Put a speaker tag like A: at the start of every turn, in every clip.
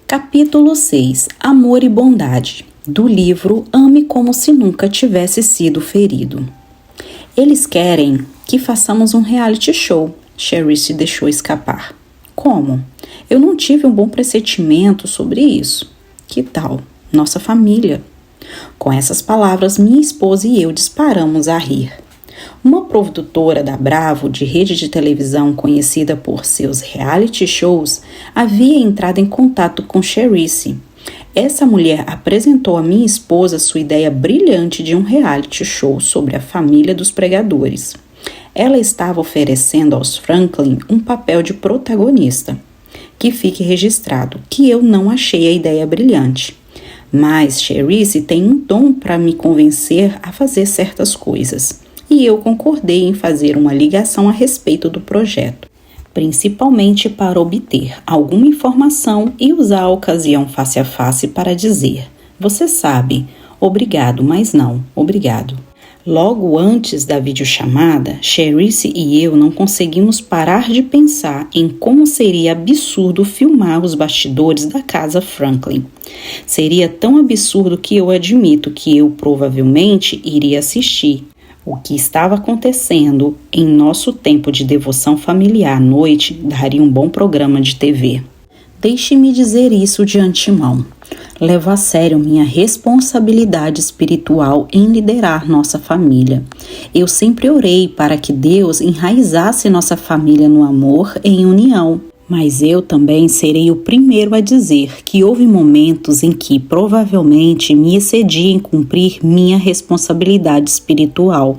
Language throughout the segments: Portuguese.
A: Capítulo 6. Amor e Bondade, do livro Ame Como Se Nunca Tivesse Sido Ferido. Eles querem que façamos um reality show, Charisse deixou escapar. Como? Eu não tive um bom pressentimento sobre isso. Que tal? Nossa família. Com essas palavras, minha esposa e eu disparamos a rir. Uma produtora da Bravo, de rede de televisão conhecida por seus reality shows, havia entrado em contato com Charisse. Essa mulher apresentou à minha esposa sua ideia brilhante de um reality show sobre a família dos pregadores. Ela estava oferecendo aos Franklin um papel de protagonista. Que fique registrado que eu não achei a ideia brilhante. Mas Charisse tem um dom para me convencer a fazer certas coisas. E eu concordei em fazer uma ligação a respeito do projeto, principalmente para obter alguma informação e usar a ocasião face a face para dizer: você sabe, obrigado, mas não, obrigado. Logo antes da videochamada, Charisse e eu não conseguimos parar de pensar em como seria absurdo filmar os bastidores da casa Franklin. Seria tão absurdo que eu admito que eu provavelmente iria assistir. O que estava acontecendo em nosso tempo de devoção familiar à noite daria um bom programa de TV. Deixe-me dizer isso de antemão. Levo a sério minha responsabilidade espiritual em liderar nossa família. Eu sempre orei para que Deus enraizasse nossa família no amor e em união. Mas eu também serei o primeiro a dizer que houve momentos em que provavelmente me excedi em cumprir minha responsabilidade espiritual.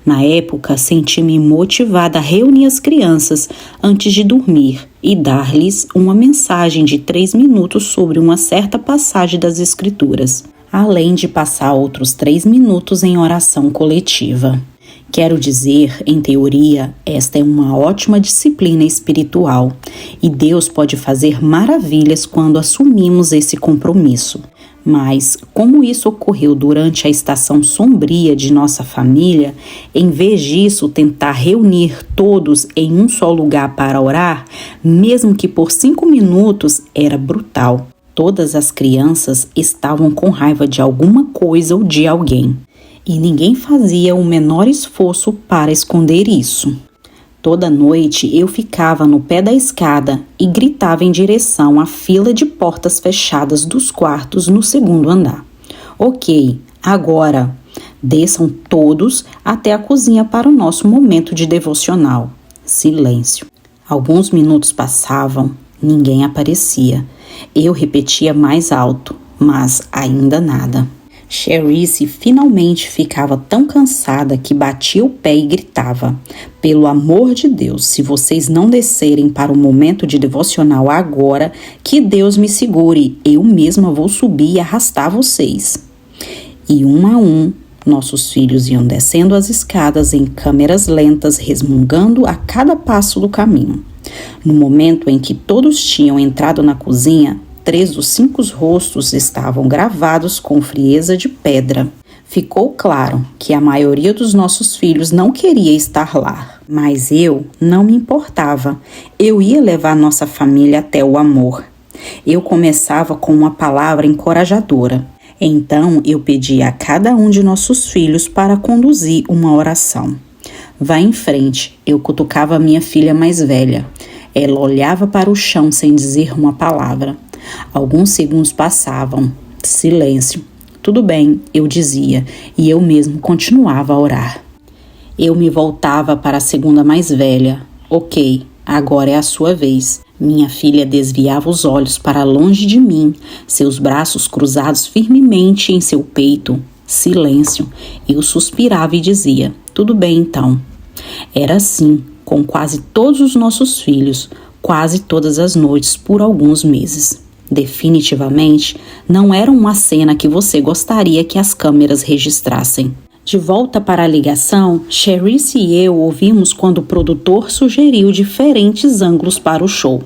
A: Na época, senti-me motivada a reunir as crianças antes de dormir e dar-lhes uma mensagem de 3 minutos sobre uma certa passagem das Escrituras, além de passar outros 3 minutos em oração coletiva. Quero dizer, em teoria, esta é uma ótima disciplina espiritual e Deus pode fazer maravilhas quando assumimos esse compromisso. Mas, como isso ocorreu durante a estação sombria de nossa família, em vez disso tentar reunir todos em um só lugar para orar, mesmo que por 5 minutos, era brutal. Todas as crianças estavam com raiva de alguma coisa ou de alguém. E ninguém fazia o menor esforço para esconder isso. Toda noite eu ficava no pé da escada e gritava em direção à fila de portas fechadas dos quartos no 2º andar. Ok, agora desçam todos até a cozinha para o nosso momento de devocional. Silêncio. Alguns minutos passavam, ninguém aparecia. Eu repetia mais alto, mas ainda nada. Charisse finalmente ficava tão cansada que batia o pé e gritava: pelo amor de Deus, se vocês não descerem para o momento de devocional agora, que Deus me segure, eu mesma vou subir e arrastar vocês. E um a um, nossos filhos iam descendo as escadas em câmeras lentas, resmungando a cada passo do caminho. No momento em que todos tinham entrado na cozinha, 3 dos 5 rostos estavam gravados com frieza de pedra. Ficou claro que a maioria dos nossos filhos não queria estar lá, mas eu não me importava. Eu ia levar nossa família até o amor. Eu começava com uma palavra encorajadora. Então eu pedi a cada um de nossos filhos para conduzir uma oração. Vá em frente, eu cutucava minha filha mais velha. Ela olhava para o chão sem dizer uma palavra. Alguns segundos passavam. Silêncio. Tudo bem, eu dizia, e eu mesmo continuava a orar. Eu me voltava para a segunda mais velha. Ok, agora é a sua vez. Minha filha desviava os olhos para longe de mim, seus braços cruzados firmemente em seu peito. Silêncio. Eu suspirava e dizia: tudo bem então. Era assim, com quase todos os nossos filhos, quase todas as noites por alguns meses. Definitivamente, não era uma cena que você gostaria que as câmeras registrassem. De volta para a ligação, Charisse e eu ouvimos quando o produtor sugeriu diferentes ângulos para o show.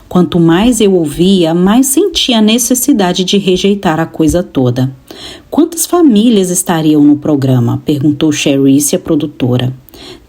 A: Quanto mais eu ouvia, mais sentia a necessidade de rejeitar a coisa toda. Quantas famílias estariam no programa? Perguntou Charisse, a produtora.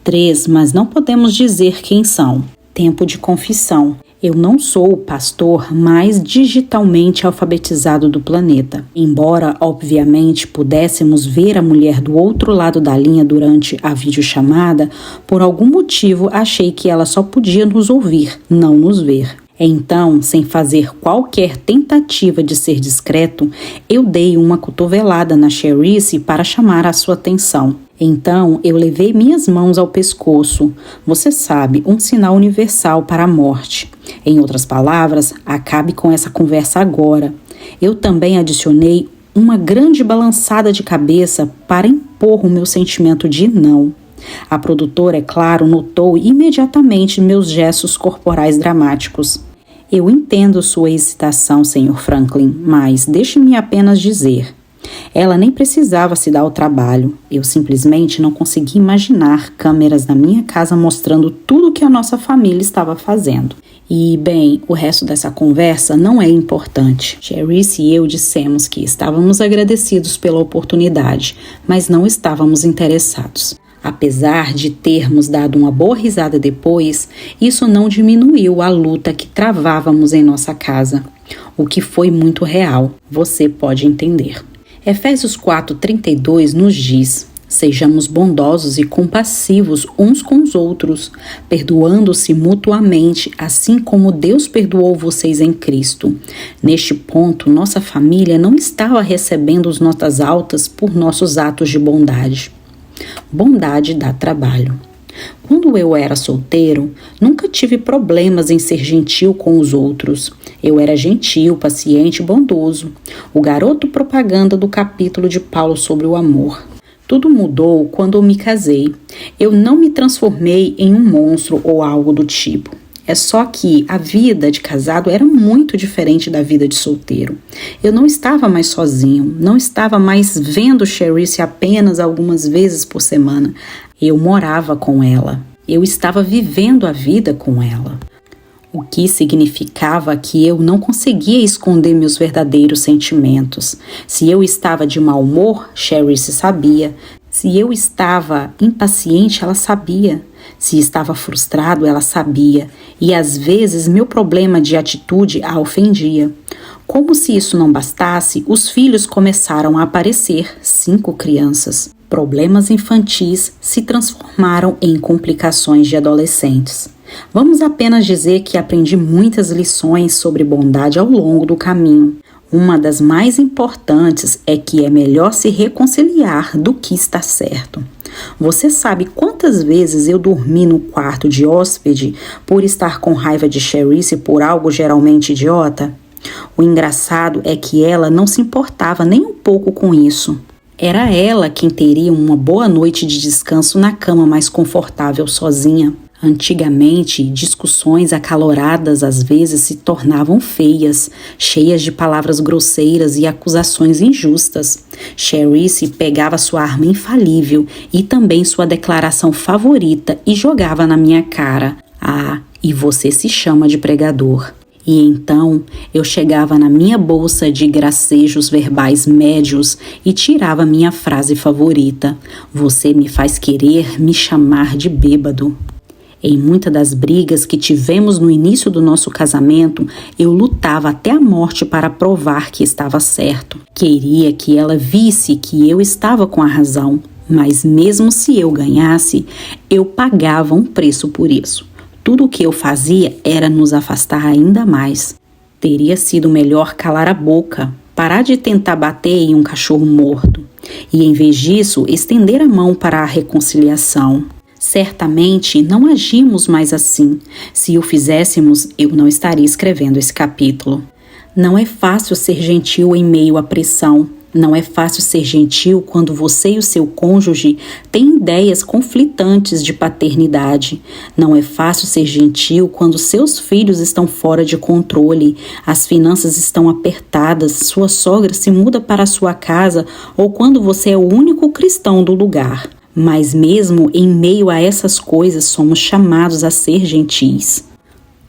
A: 3, mas não podemos dizer quem são. Tempo de confissão. Eu não sou o pastor mais digitalmente alfabetizado do planeta. Embora, obviamente, pudéssemos ver a mulher do outro lado da linha durante a videochamada, por algum motivo achei que ela só podia nos ouvir, não nos ver. Então, sem fazer qualquer tentativa de ser discreto, eu dei uma cotovelada na Cherice para chamar a sua atenção. Então, eu levei minhas mãos ao pescoço. Você sabe, um sinal universal para a morte. Em outras palavras, acabe com essa conversa agora. Eu também adicionei uma grande balançada de cabeça para impor o meu sentimento de não. A produtora, é claro, notou imediatamente meus gestos corporais dramáticos. Eu entendo sua hesitação, Sr. Franklin, mas deixe-me apenas dizer. Ela nem precisava se dar ao trabalho. Eu simplesmente não conseguia imaginar câmeras na minha casa mostrando tudo o que a nossa família estava fazendo. E, bem, o resto dessa conversa não é importante. Cherice e eu dissemos que estávamos agradecidos pela oportunidade, mas não estávamos interessados. Apesar de termos dado uma boa risada depois, isso não diminuiu a luta que travávamos em nossa casa, o que foi muito real, você pode entender. Efésios 4:32 nos diz: sejamos bondosos e compassivos uns com os outros, perdoando-se mutuamente, assim como Deus perdoou vocês em Cristo. Neste ponto, nossa família não estava recebendo as notas altas por nossos atos de bondade. Bondade dá trabalho. Quando eu era solteiro, nunca tive problemas em ser gentil com os outros. Eu era gentil, paciente e bondoso. O garoto propaganda do capítulo de Paulo sobre o amor. Tudo mudou quando eu me casei. Eu não me transformei em um monstro ou algo do tipo. É só que a vida de casado era muito diferente da vida de solteiro. Eu não estava mais sozinho, não estava mais vendo Cherice apenas algumas vezes por semana. Eu morava com ela. Eu estava vivendo a vida com ela. O que significava que eu não conseguia esconder meus verdadeiros sentimentos. Se eu estava de mau humor, Cherice sabia. Se eu estava impaciente, ela sabia. Se estava frustrado, ela sabia. E às vezes meu problema de atitude a ofendia. Como se isso não bastasse, os filhos começaram a aparecer, 5 crianças. Problemas infantis se transformaram em complicações de adolescentes. Vamos apenas dizer que aprendi muitas lições sobre bondade ao longo do caminho. Uma das mais importantes é que é melhor se reconciliar do que estar certo. Você sabe quantas vezes eu dormi no quarto de hóspede por estar com raiva de Cherice por algo geralmente idiota? O engraçado é que ela não se importava nem um pouco com isso. Era ela quem teria uma boa noite de descanso na cama mais confortável sozinha. Antigamente, discussões acaloradas às vezes se tornavam feias, cheias de palavras grosseiras e acusações injustas. Cherice pegava sua arma infalível e também sua declaração favorita e jogava na minha cara. Ah, e você se chama de pregador. E então eu chegava na minha bolsa de gracejos verbais médios e tirava minha frase favorita: você me faz querer me chamar de bêbado. Em muitas das brigas que tivemos no início do nosso casamento, eu lutava até a morte para provar que estava certo. Queria que ela visse que eu estava com a razão, mas mesmo se eu ganhasse, eu pagava um preço por isso. Tudo o que eu fazia era nos afastar ainda mais. Teria sido melhor calar a boca, parar de tentar bater em um cachorro morto e, em vez disso, estender a mão para a reconciliação. Certamente não agimos mais assim. Se o fizéssemos, eu não estaria escrevendo esse capítulo. Não é fácil ser gentil em meio à pressão. Não é fácil ser gentil quando você e o seu cônjuge têm ideias conflitantes de paternidade. Não é fácil ser gentil quando seus filhos estão fora de controle, as finanças estão apertadas, sua sogra se muda para a sua casa ou quando você é o único cristão do lugar. Mas mesmo em meio a essas coisas, somos chamados a ser gentis.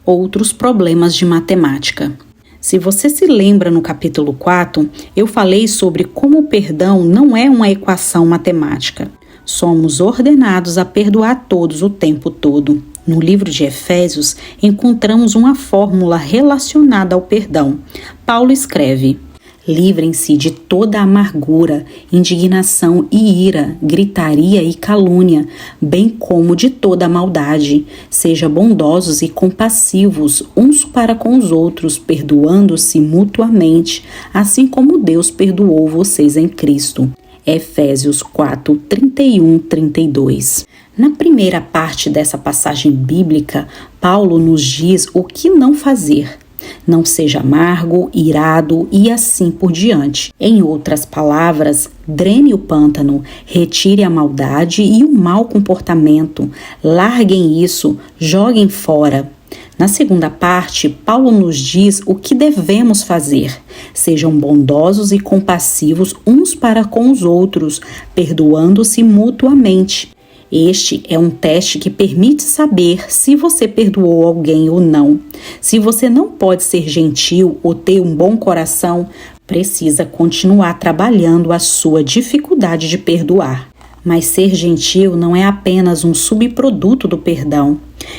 A: Outros problemas de matemática. Se você se lembra no capítulo 4, eu falei sobre como o perdão não é uma equação matemática. Somos ordenados a perdoar todos o tempo todo. No livro de Efésios, encontramos uma fórmula relacionada ao perdão. Paulo escreve: livrem-se de toda amargura, indignação e ira, gritaria e calúnia, bem como de toda maldade. Sejam bondosos e compassivos uns para com os outros, perdoando-se mutuamente, assim como Deus perdoou vocês em Cristo. Efésios 4, 31, 32. Na primeira parte dessa passagem bíblica, Paulo nos diz o que não fazer. Não seja amargo, irado e assim por diante. Em outras palavras, drene o pântano, retire a maldade e o mau comportamento. Larguem isso, joguem fora. Na segunda parte, Paulo nos diz o que devemos fazer. Sejam bondosos e compassivos uns para com os outros, perdoando-se mutuamente. Este é um teste que permite saber se você perdoou alguém ou não. Se você não pode ser gentil ou ter um bom coração, precisa continuar trabalhando a sua dificuldade de perdoar. Mas ser gentil não é apenas um subproduto do perdão.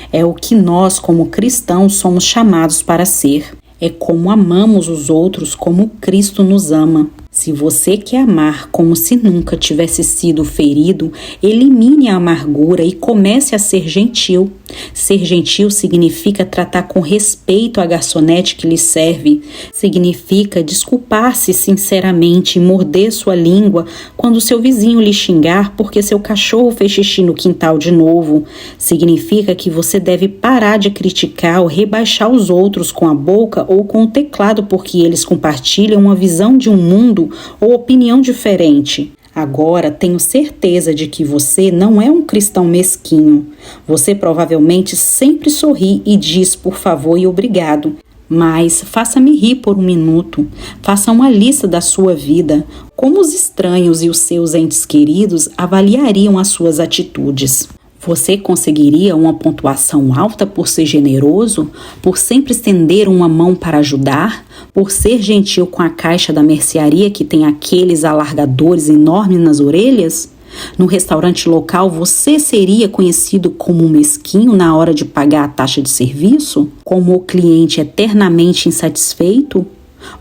A: É o que nós, como cristãos, somos chamados para ser. É como amamos os outros, como Cristo nos ama. Se você quer amar como se nunca tivesse sido ferido, elimine a amargura e comece a ser gentil. Ser gentil significa tratar com respeito a garçonete que lhe serve. Significa desculpar-se sinceramente e morder sua língua quando seu vizinho lhe xingar porque seu cachorro fez xixi no quintal de novo. Significa que você deve parar de criticar ou rebaixar os outros com a boca ou com o teclado porque eles compartilham uma visão de um mundo ou opinião diferente. Agora, tenho certeza de que você não é um cristão mesquinho. Você provavelmente sempre sorri e diz por favor e obrigado. Mas faça-me rir por um minuto. Faça uma lista da sua vida. Como os estranhos e os seus entes queridos avaliariam as suas atitudes? Você conseguiria uma pontuação alta por ser generoso, por sempre estender uma mão para ajudar, por ser gentil com a caixa da mercearia que tem aqueles alargadores enormes nas orelhas? No restaurante local, você seria conhecido como um mesquinho na hora de pagar a taxa de serviço? Como o cliente eternamente insatisfeito?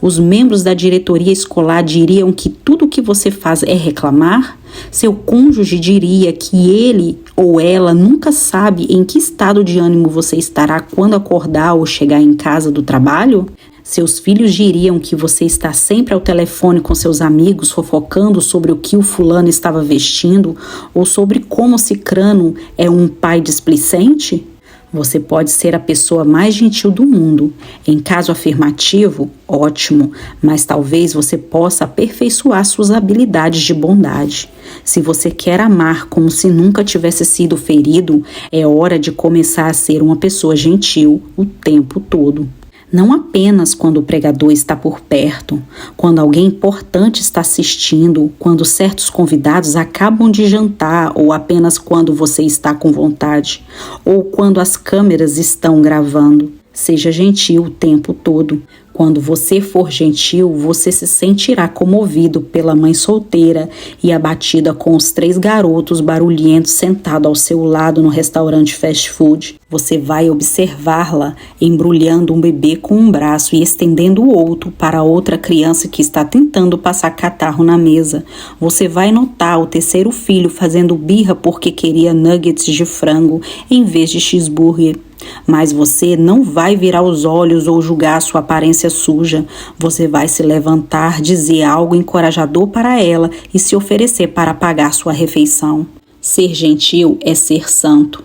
A: Os membros da diretoria escolar diriam que tudo o que você faz é reclamar? Seu cônjuge diria que ele ou ela nunca sabe em que estado de ânimo você estará quando acordar ou chegar em casa do trabalho? Seus filhos diriam que você está sempre ao telefone com seus amigos fofocando sobre o que o fulano estava vestindo ou sobre como o cicrano é um pai displicente? Você pode ser a pessoa mais gentil do mundo. Em caso afirmativo, ótimo, mas talvez você possa aperfeiçoar suas habilidades de bondade. Se você quer amar como se nunca tivesse sido ferido, é hora de começar a ser uma pessoa gentil o tempo todo. Não apenas quando o pregador está por perto, quando alguém importante está assistindo, quando certos convidados acabam de jantar ou apenas quando você está com vontade, ou quando as câmeras estão gravando. Seja gentil o tempo todo. Quando você for gentil, você se sentirá comovido pela mãe solteira e abatida com os 3 garotos barulhentos sentados ao seu lado no restaurante fast food. Você vai observá-la embrulhando um bebê com um braço e estendendo o outro para outra criança que está tentando passar catarro na mesa. Você vai notar o terceiro filho fazendo birra porque queria nuggets de frango em vez de cheeseburger. Mas você não vai virar os olhos ou julgar sua aparência suja. Você vai se levantar, dizer algo encorajador para ela e se oferecer para pagar sua refeição. Ser gentil é ser santo.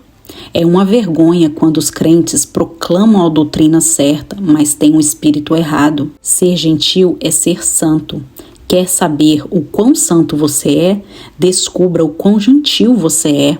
A: É uma vergonha quando os crentes proclamam a doutrina certa, mas têm um espírito errado. Ser gentil é ser santo. Quer saber o quão santo você é? Descubra o quão gentil você é.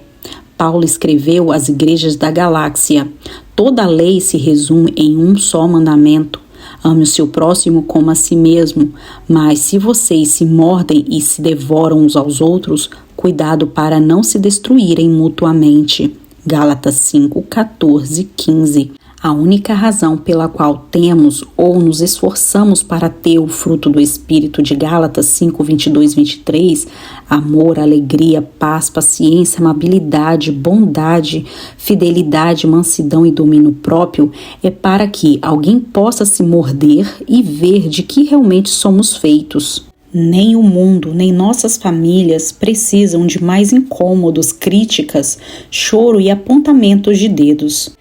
A: Paulo escreveu às igrejas da galáxia: toda a lei se resume em um só mandamento: ame o seu próximo como a si mesmo. Mas se vocês se mordem e se devoram uns aos outros, cuidado para não se destruírem mutuamente. Gálatas 5, 14, 15. A única razão pela qual temos ou nos esforçamos para ter o fruto do Espírito de Gálatas 5, 22, 23, amor, alegria, paz, paciência, amabilidade, bondade, fidelidade, mansidão e domínio próprio, é para que alguém possa se morder e ver de que realmente somos feitos. Nem o mundo, nem nossas famílias precisam de mais incômodos, críticas, choro e apontamentos de dedos.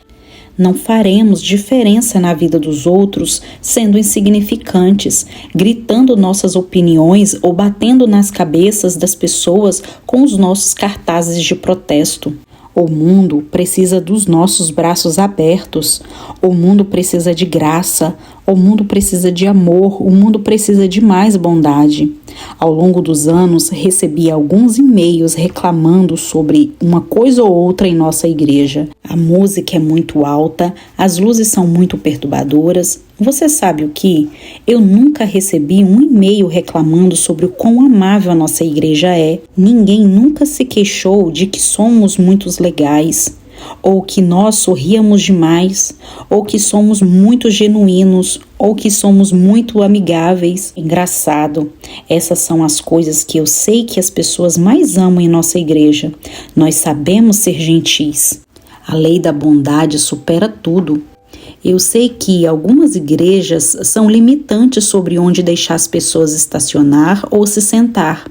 A: Não faremos diferença na vida dos outros sendo insignificantes, gritando nossas opiniões ou batendo nas cabeças das pessoas com os nossos cartazes de protesto. O mundo precisa dos nossos braços abertos. O mundo precisa de graça. O mundo precisa de amor. O mundo precisa de mais bondade. Ao longo dos anos, recebi alguns e-mails reclamando sobre uma coisa ou outra em nossa igreja. A música é muito alta, as luzes são muito perturbadoras. Você sabe o que? Eu nunca recebi um e-mail reclamando sobre o quão amável a nossa igreja é. Ninguém nunca se queixou de que somos muito legais, ou que nós sorríamos demais, ou que somos muito genuínos, ou que somos muito amigáveis. Engraçado, essas são as coisas que eu sei que as pessoas mais amam em nossa igreja. Nós sabemos ser gentis. A lei da bondade supera tudo. Eu sei que algumas igrejas são limitantes sobre onde deixar as pessoas estacionar ou se sentar.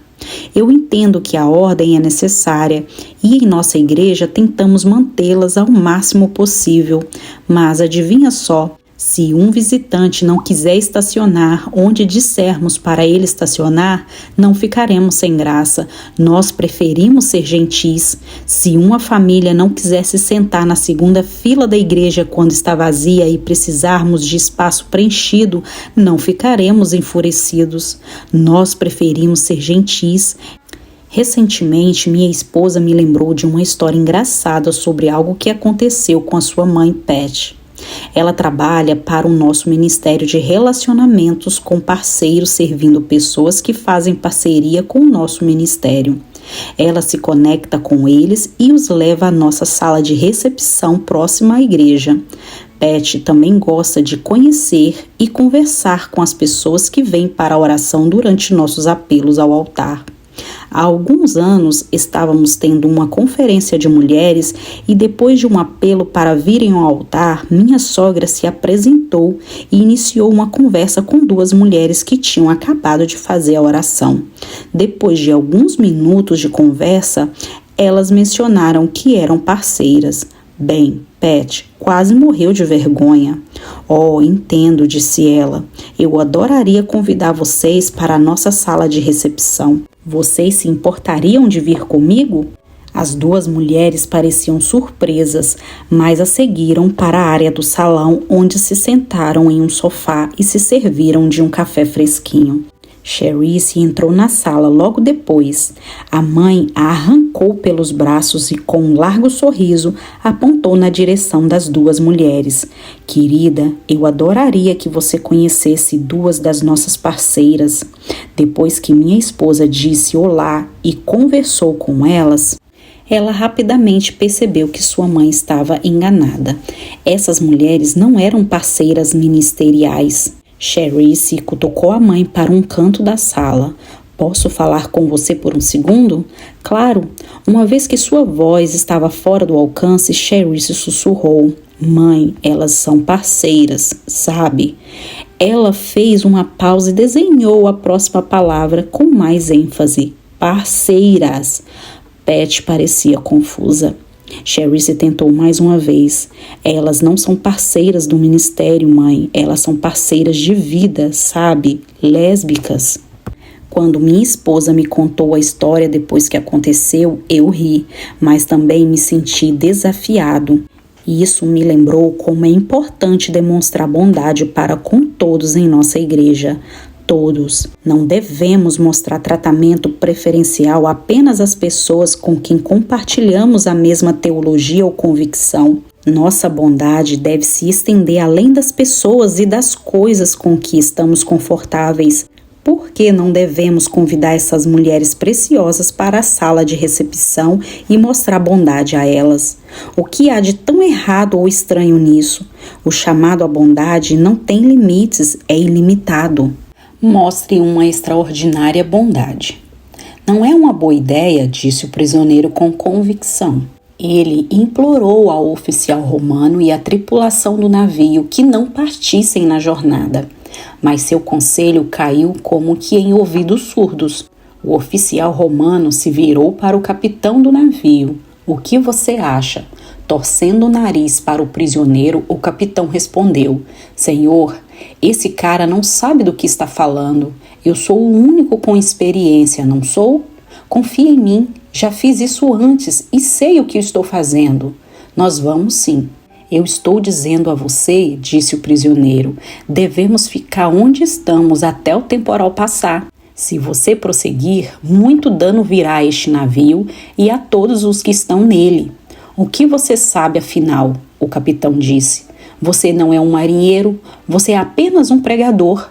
A: Eu entendo que a ordem é necessária e em nossa igreja tentamos mantê-las ao máximo possível, mas adivinha só, se um visitante não quiser estacionar onde dissermos para ele estacionar, não ficaremos sem graça. Nós preferimos ser gentis. Se uma família não quiser se sentar na segunda fila da igreja quando está vazia e precisarmos de espaço preenchido, não ficaremos enfurecidos. Nós preferimos ser gentis. Recentemente, minha esposa me lembrou de uma história engraçada sobre algo que aconteceu com a sua mãe, Pat. Ela trabalha para o nosso Ministério de Relacionamentos com Parceiros, servindo pessoas que fazem parceria com o nosso ministério. Ela se conecta com eles e os leva à nossa sala de recepção próxima à igreja. Pat também gosta de conhecer e conversar com as pessoas que vêm para a oração durante nossos apelos ao altar. Há alguns anos estávamos tendo uma conferência de mulheres e depois de um apelo para virem ao altar, minha sogra se apresentou e iniciou uma conversa com duas mulheres que tinham acabado de fazer a oração. Depois de alguns minutos de conversa, elas mencionaram que eram parceiras. Bem, Pat quase morreu de vergonha. Oh, entendo, disse ela. Eu adoraria convidar vocês para a nossa sala de recepção. Vocês se importariam de vir comigo? As duas mulheres pareciam surpresas, mas a seguiram para a área do salão, onde se sentaram em um sofá e se serviram de um café fresquinho. Cherice entrou na sala logo depois. A mãe a arrancou pelos braços e, com um largo sorriso, apontou na direção das duas mulheres. Querida, eu adoraria que você conhecesse duas das nossas parceiras. Depois que minha esposa disse olá e conversou com elas, ela rapidamente percebeu que sua mãe estava enganada. Essas mulheres não eram parceiras ministeriais. Cherice cutucou a mãe para um canto da sala. Posso falar com você por um segundo? Claro. Uma vez que sua voz estava fora do alcance, Cherice sussurrou. Mãe, elas são parceiras, sabe? Ela fez uma pausa e desenhou a próxima palavra com mais ênfase. Parceiras. Pat parecia confusa. Cherice tentou mais uma vez. Elas não são parceiras do ministério, mãe. Elas são parceiras de vida, sabe? Lésbicas. Quando minha esposa me contou a história depois que aconteceu, eu ri, mas também me senti desafiado. E isso me lembrou como é importante demonstrar bondade para com todos em nossa igreja. Todos. Não devemos mostrar tratamento preferencial apenas às pessoas com quem compartilhamos a mesma teologia ou convicção. Nossa bondade deve se estender além das pessoas e das coisas com que estamos confortáveis. Por que não devemos convidar essas mulheres preciosas para a sala de recepção e mostrar bondade a elas? O que há de tão errado ou estranho nisso? O chamado à bondade não tem limites, é ilimitado. Mostre uma extraordinária bondade. Não é uma boa ideia, disse o prisioneiro com convicção. Ele implorou ao oficial romano e à tripulação do navio que não partissem na jornada. Mas seu conselho caiu como que em ouvidos surdos. O oficial romano se virou para o capitão do navio. O que você acha? Torcendo o nariz para o prisioneiro, o capitão respondeu: Senhor, esse cara não sabe do que está falando. Eu sou o único com experiência, não sou? Confia em mim, já fiz isso antes e sei o que estou fazendo. Nós vamos sim. Eu estou dizendo a você, disse o prisioneiro, devemos ficar onde estamos até o temporal passar. Se você prosseguir, muito dano virá a este navio e a todos os que estão nele. O que você sabe afinal? O capitão disse. Você não é um marinheiro, você é apenas um pregador.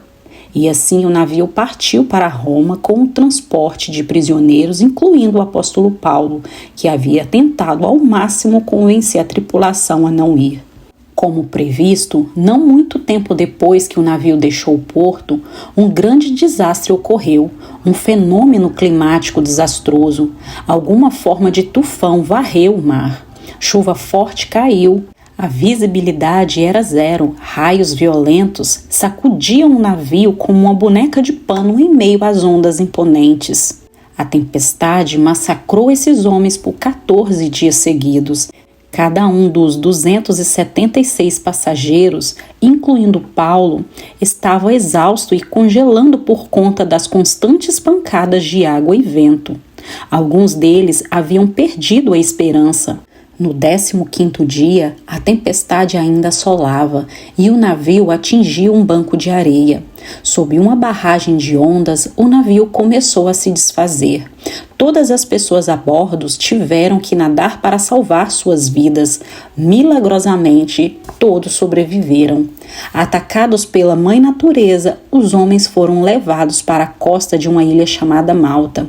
A: E assim o navio partiu para Roma com um transporte de prisioneiros, incluindo o apóstolo Paulo, que havia tentado ao máximo convencer a tripulação a não ir. Como previsto, não muito tempo depois que o navio deixou o porto, um grande desastre ocorreu, um fenômeno climático desastroso. Alguma forma de tufão varreu o mar. Chuva forte caiu. A visibilidade era zero, raios violentos sacudiam o navio como uma boneca de pano em meio às ondas imponentes. A tempestade massacrou esses homens por 14 dias seguidos. Cada um dos 276 passageiros, incluindo Paulo, estava exausto e congelando por conta das constantes pancadas de água e vento. Alguns deles haviam perdido a esperança. No 15º dia, a tempestade ainda assolava e o navio atingiu um banco de areia. Sob uma barragem de ondas, o navio começou a se desfazer. Todas as pessoas a bordo tiveram que nadar para salvar suas vidas. Milagrosamente, todos sobreviveram. Atacados pela mãe natureza, os homens foram levados para a costa de uma ilha chamada Malta.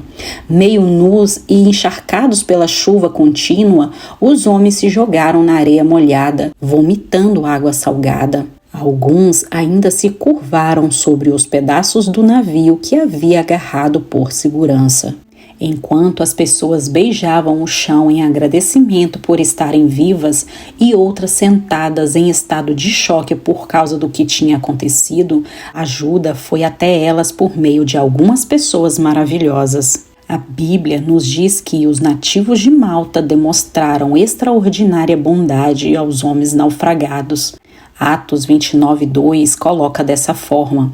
A: Meio nus e encharcados pela chuva contínua, os homens se jogaram na areia molhada, vomitando água salgada. Alguns ainda se curvaram sobre os pedaços do navio que havia agarrado por segurança. Enquanto as pessoas beijavam o chão em agradecimento por estarem vivas e outras sentadas em estado de choque por causa do que tinha acontecido, ajuda foi até elas por meio de algumas pessoas maravilhosas. A Bíblia nos diz que os nativos de Malta demonstraram extraordinária bondade aos homens naufragados. Atos 29:2 coloca dessa forma: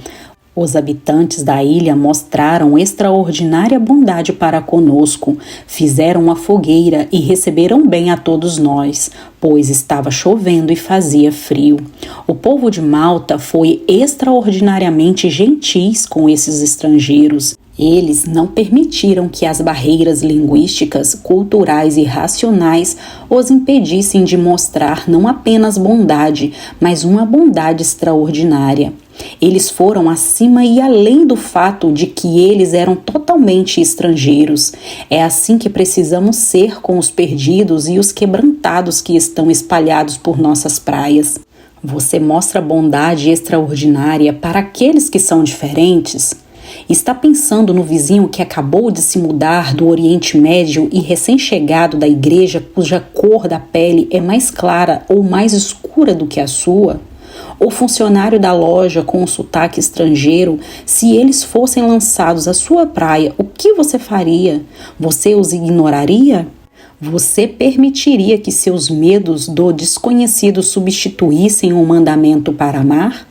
A: os habitantes da ilha mostraram extraordinária bondade para conosco, fizeram uma fogueira e receberam bem a todos nós, pois estava chovendo e fazia frio. O povo de Malta foi extraordinariamente gentis com esses estrangeiros. Eles não permitiram que as barreiras linguísticas, culturais e racionais os impedissem de mostrar não apenas bondade, mas uma bondade extraordinária. Eles foram acima e além do fato de que eles eram totalmente estrangeiros. É assim que precisamos ser com os perdidos e os quebrantados que estão espalhados por nossas praias. Você mostra bondade extraordinária para aqueles que são diferentes? Está pensando no vizinho que acabou de se mudar do Oriente Médio e recém-chegado da igreja cuja cor da pele é mais clara ou mais escura do que a sua? Ou funcionário da loja com um sotaque estrangeiro, se eles fossem lançados à sua praia, o que você faria? Você os ignoraria? Você permitiria que seus medos do desconhecido substituíssem o mandamento para amar?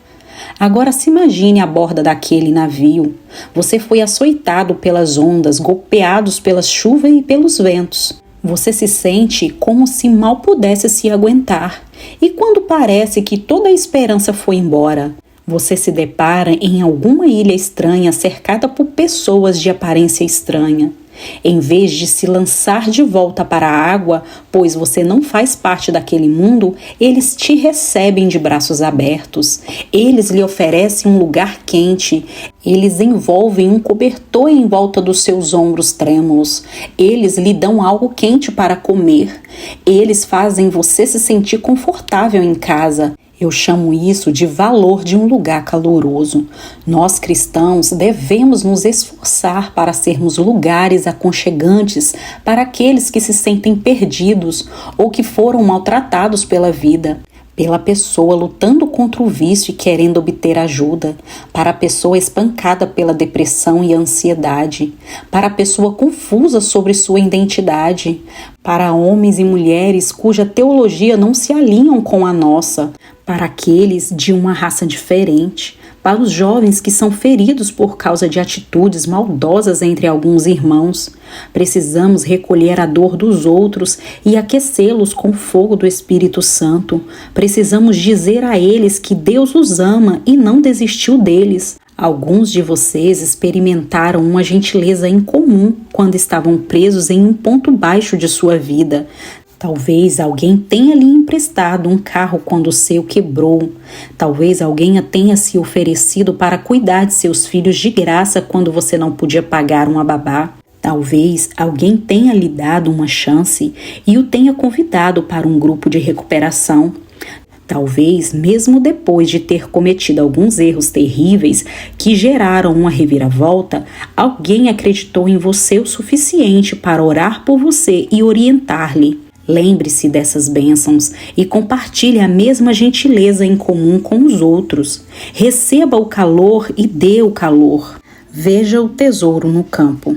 A: Agora se imagine à borda daquele navio. Você foi açoitado pelas ondas, golpeados pela chuva e pelos ventos. Você se sente como se mal pudesse se aguentar. E quando parece que toda a esperança foi embora, você se depara em alguma ilha estranha cercada por pessoas de aparência estranha. Em vez de se lançar de volta para a água, pois você não faz parte daquele mundo, eles te recebem de braços abertos. Eles lhe oferecem um lugar quente. Eles envolvem um cobertor em volta dos seus ombros trêmulos. Eles lhe dão algo quente para comer. Eles fazem você se sentir confortável em casa. Eu chamo isso de valor de um lugar caloroso. Nós cristãos devemos nos esforçar para sermos lugares aconchegantes para aqueles que se sentem perdidos ou que foram maltratados pela vida. Pela pessoa lutando contra o vício e querendo obter ajuda, para a pessoa espancada pela depressão e ansiedade, para a pessoa confusa sobre sua identidade, para homens e mulheres cuja teologia não se alinham com a nossa, para aqueles de uma raça diferente, para os jovens que são feridos por causa de atitudes maldosas entre alguns irmãos. Precisamos recolher a dor dos outros e aquecê-los com o fogo do Espírito Santo. Precisamos dizer a eles que Deus os ama e não desistiu deles. Alguns de vocês experimentaram uma gentileza incomum quando estavam presos em um ponto baixo de sua vida. Talvez alguém tenha lhe emprestado um carro quando o seu quebrou. Talvez alguém tenha se oferecido para cuidar de seus filhos de graça quando você não podia pagar uma babá. Talvez alguém tenha lhe dado uma chance e o tenha convidado para um grupo de recuperação. Talvez, mesmo depois de ter cometido alguns erros terríveis que geraram uma reviravolta, alguém acreditou em você o suficiente para orar por você e orientar-lhe. Lembre-se dessas bênçãos e compartilhe a mesma gentileza em comum com os outros. Receba o calor e dê o calor. Veja o tesouro no campo.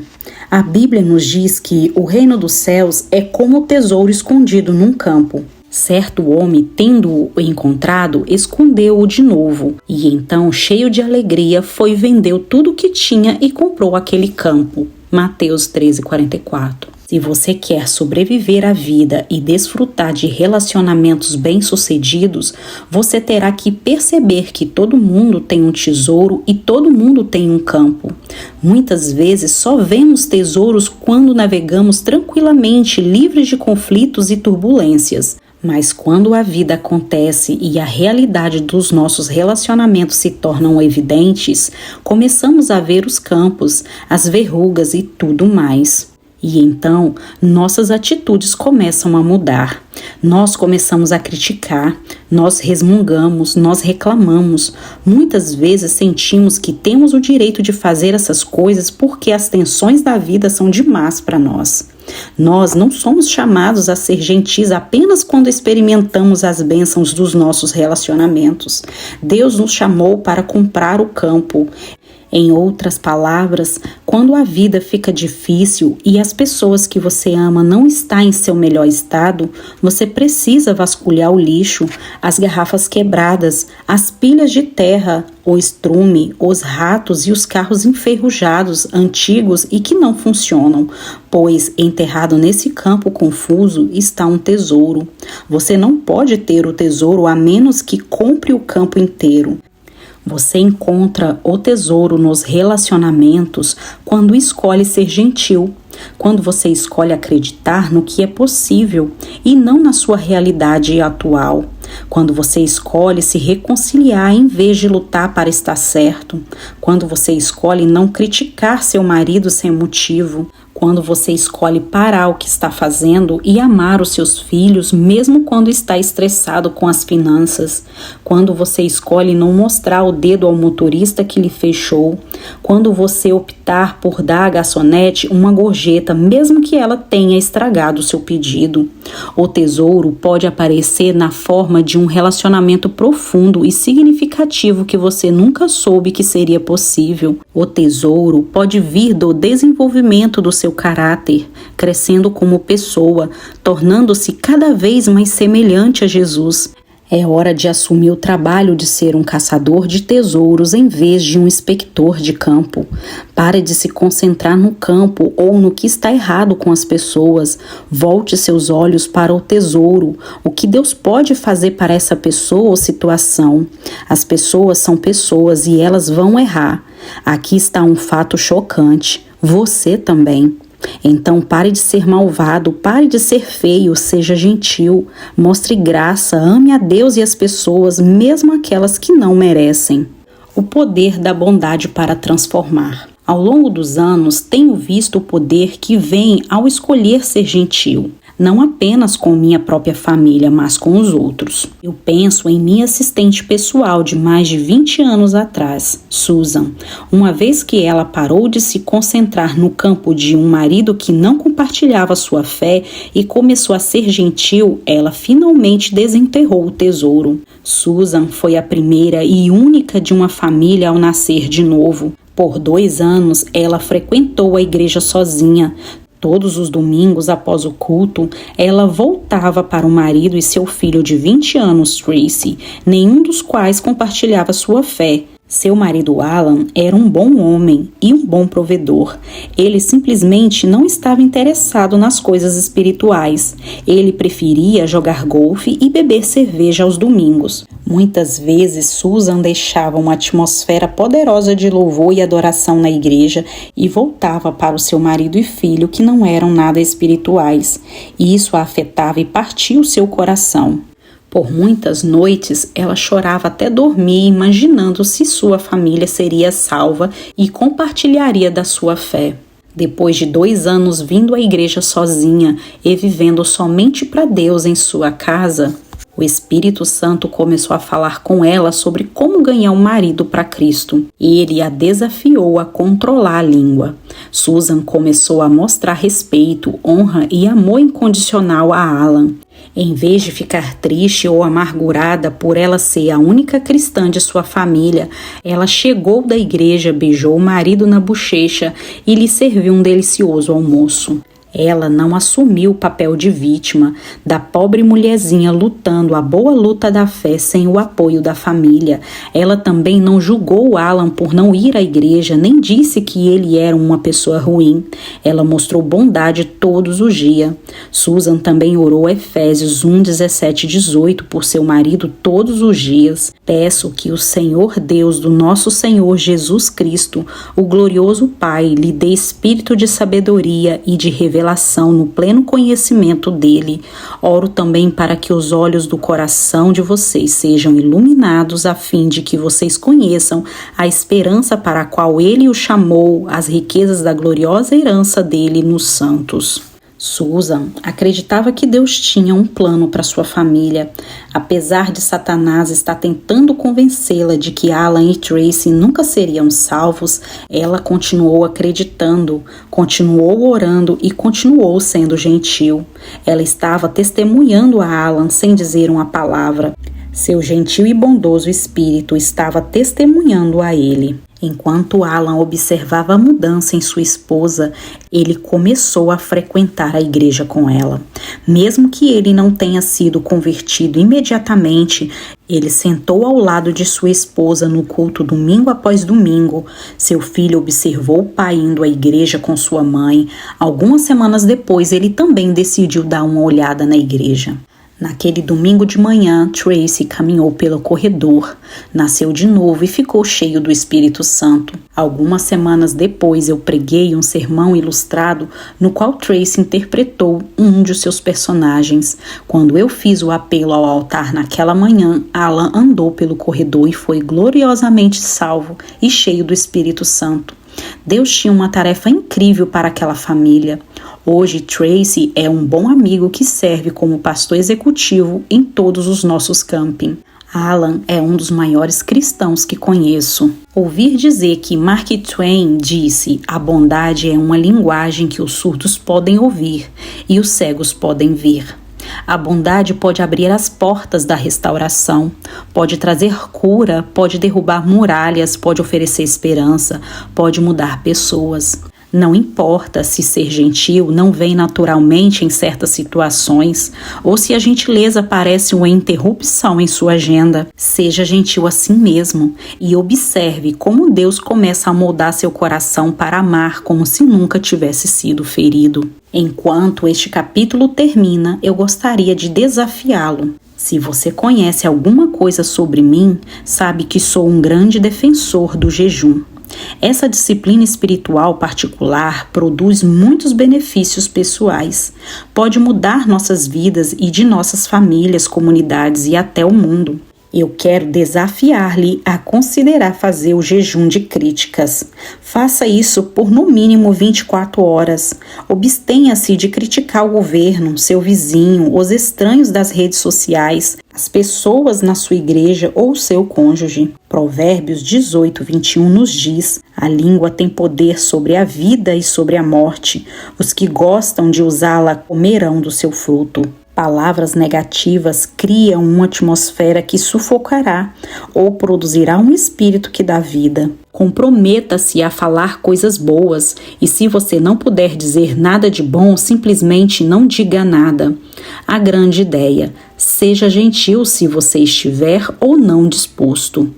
A: A Bíblia nos diz que o reino dos céus é como o tesouro escondido num campo. Certo homem, tendo-o encontrado, escondeu-o de novo, e então, cheio de alegria, foi e vendeu tudo o que tinha e comprou aquele campo. Mateus 13:44. Se você quer sobreviver à vida e desfrutar de relacionamentos bem-sucedidos, você terá que perceber que todo mundo tem um tesouro e todo mundo tem um campo. Muitas vezes só vemos tesouros quando navegamos tranquilamente, livres de conflitos e turbulências. Mas quando a vida acontece e a realidade dos nossos relacionamentos se tornam evidentes, começamos a ver os campos, as verrugas e tudo mais. E então, nossas atitudes começam a mudar. Nós começamos a criticar, nós resmungamos, nós reclamamos. Muitas vezes sentimos que temos o direito de fazer essas coisas porque as tensões da vida são demais para nós. Nós não somos chamados a ser gentis apenas quando experimentamos as bênçãos dos nossos relacionamentos. Deus nos chamou para comprar o campo. Em outras palavras, quando a vida fica difícil e as pessoas que você ama não estão em seu melhor estado, você precisa vasculhar o lixo, as garrafas quebradas, as pilhas de terra, o estrume, os ratos e os carros enferrujados, antigos e que não funcionam, pois enterrado nesse campo confuso está um tesouro. Você não pode ter o tesouro a menos que compre o campo inteiro. Você encontra o tesouro nos relacionamentos quando escolhe ser gentil, quando você escolhe acreditar no que é possível e não na sua realidade atual, quando você escolhe se reconciliar em vez de lutar para estar certo, quando você escolhe não criticar seu marido sem motivo, quando você escolhe parar o que está fazendo e amar os seus filhos, mesmo quando está estressado com as finanças, quando você escolhe não mostrar o dedo ao motorista que lhe fechou, quando você optar por dar à garçonete uma gorjeta, mesmo que ela tenha estragado o seu pedido. O tesouro pode aparecer na forma de um relacionamento profundo e significativo que você nunca soube que seria possível. O tesouro pode vir do desenvolvimento do seu caráter, crescendo como pessoa, tornando-se cada vez mais semelhante a Jesus. É hora de assumir o trabalho de ser um caçador de tesouros em vez de um inspector de campo. Pare de se concentrar no campo ou no que está errado com as pessoas. Volte seus olhos para o tesouro, o que Deus pode fazer para essa pessoa ou situação. As pessoas são pessoas e elas vão errar. Aqui está um fato chocante. Você também. Então pare de ser malvado, pare de ser feio, seja gentil, mostre graça, ame a Deus e as pessoas, mesmo aquelas que não merecem. O poder da bondade para transformar. Ao longo dos anos, tenho visto o poder que vem ao escolher ser gentil. Não apenas com minha própria família, mas com os outros. Eu penso em minha assistente pessoal de mais de 20 anos atrás, Susan. Uma vez que ela parou de se concentrar no campo de um marido que não compartilhava sua fé e começou a ser gentil, ela finalmente desenterrou o tesouro. Susan foi a primeira e única de uma família ao nascer de novo. Por 2 anos, ela frequentou a igreja sozinha. Todos os domingos, após o culto, ela voltava para o marido e seu filho de 20 anos, Tracy, nenhum dos quais compartilhava sua fé. Seu marido Alan era um bom homem e um bom provedor. Ele simplesmente não estava interessado nas coisas espirituais. Ele preferia jogar golfe e beber cerveja aos domingos. Muitas vezes, Susan deixava uma atmosfera poderosa de louvor e adoração na igreja e voltava para o seu marido e filho que não eram nada espirituais. Isso a afetava e partia o seu coração. Por muitas noites, ela chorava até dormir, imaginando se sua família seria salva e compartilharia da sua fé. Depois de 2 anos vindo à igreja sozinha e vivendo somente para Deus em sua casa, o Espírito Santo começou a falar com ela sobre como ganhar um marido para Cristo, e ele a desafiou a controlar a língua. Susan começou a mostrar respeito, honra e amor incondicional a Alan. Em vez de ficar triste ou amargurada por ela ser a única cristã de sua família, ela chegou da igreja, beijou o marido na bochecha e lhe serviu um delicioso almoço. Ela não assumiu o papel de vítima da pobre mulherzinha lutando a boa luta da fé sem o apoio da família. Ela também não julgou Alan por não ir à igreja, nem disse que ele era uma pessoa ruim. Ela mostrou bondade todos os dias. Susan também orou Efésios 1, 17 e 18 por seu marido todos os dias. Peço que o Senhor Deus do nosso Senhor Jesus Cristo, o glorioso Pai, lhe dê espírito de sabedoria e de revelação no pleno conhecimento dele. Oro também para que os olhos do coração de vocês sejam iluminados a fim de que vocês conheçam a esperança para a qual ele o chamou, as riquezas da gloriosa herança dele nos santos. Susan acreditava que Deus tinha um plano para sua família. Apesar de Satanás estar tentando convencê-la de que Alan e Tracy nunca seriam salvos, ela continuou acreditando, continuou orando e continuou sendo gentil. Ela estava testemunhando a Alan sem dizer uma palavra. Seu gentil e bondoso espírito estava testemunhando a ele. Enquanto Alan observava a mudança em sua esposa, ele começou a frequentar a igreja com ela. Mesmo que ele não tenha sido convertido imediatamente, ele sentou ao lado de sua esposa no culto domingo após domingo. Seu filho observou o pai indo à igreja com sua mãe. Algumas semanas depois, ele também decidiu dar uma olhada na igreja. Naquele domingo de manhã, Tracy caminhou pelo corredor, nasceu de novo e ficou cheio do Espírito Santo. Algumas semanas depois, eu preguei um sermão ilustrado no qual Tracy interpretou um de seus personagens. Quando eu fiz o apelo ao altar naquela manhã, Alan andou pelo corredor e foi gloriosamente salvo e cheio do Espírito Santo. Deus tinha uma tarefa incrível para aquela família. Hoje, Tracy é um bom amigo que serve como pastor executivo em todos os nossos camping. Alan é um dos maiores cristãos que conheço. Ouvir dizer que Mark Twain disse: a bondade é uma linguagem que os surdos podem ouvir e os cegos podem ver. A bondade pode abrir as portas da restauração, pode trazer cura, pode derrubar muralhas, pode oferecer esperança, pode mudar pessoas. Não importa se ser gentil não vem naturalmente em certas situações ou se a gentileza parece uma interrupção em sua agenda. Seja gentil assim mesmo e observe como Deus começa a moldar seu coração para amar como se nunca tivesse sido ferido. Enquanto este capítulo termina, eu gostaria de desafiá-lo. Se você conhece alguma coisa sobre mim, sabe que sou um grande defensor do jejum. Essa disciplina espiritual particular produz muitos benefícios pessoais. Pode mudar nossas vidas e de nossas famílias, comunidades e até o mundo. Eu quero desafiar-lhe a considerar fazer o jejum de críticas. Faça isso por no mínimo 24 horas. Abstenha-se de criticar o governo, seu vizinho, os estranhos das redes sociais, as pessoas na sua igreja ou seu cônjuge. Provérbios 18:21 nos diz: a língua tem poder sobre a vida e sobre a morte. Os que gostam de usá-la comerão do seu fruto. Palavras negativas criam uma atmosfera que sufocará ou produzirá um espírito que dá vida. Comprometa-se a falar coisas boas e, se você não puder dizer nada de bom, simplesmente não diga nada. A grande ideia: seja gentil se você estiver ou não disposto.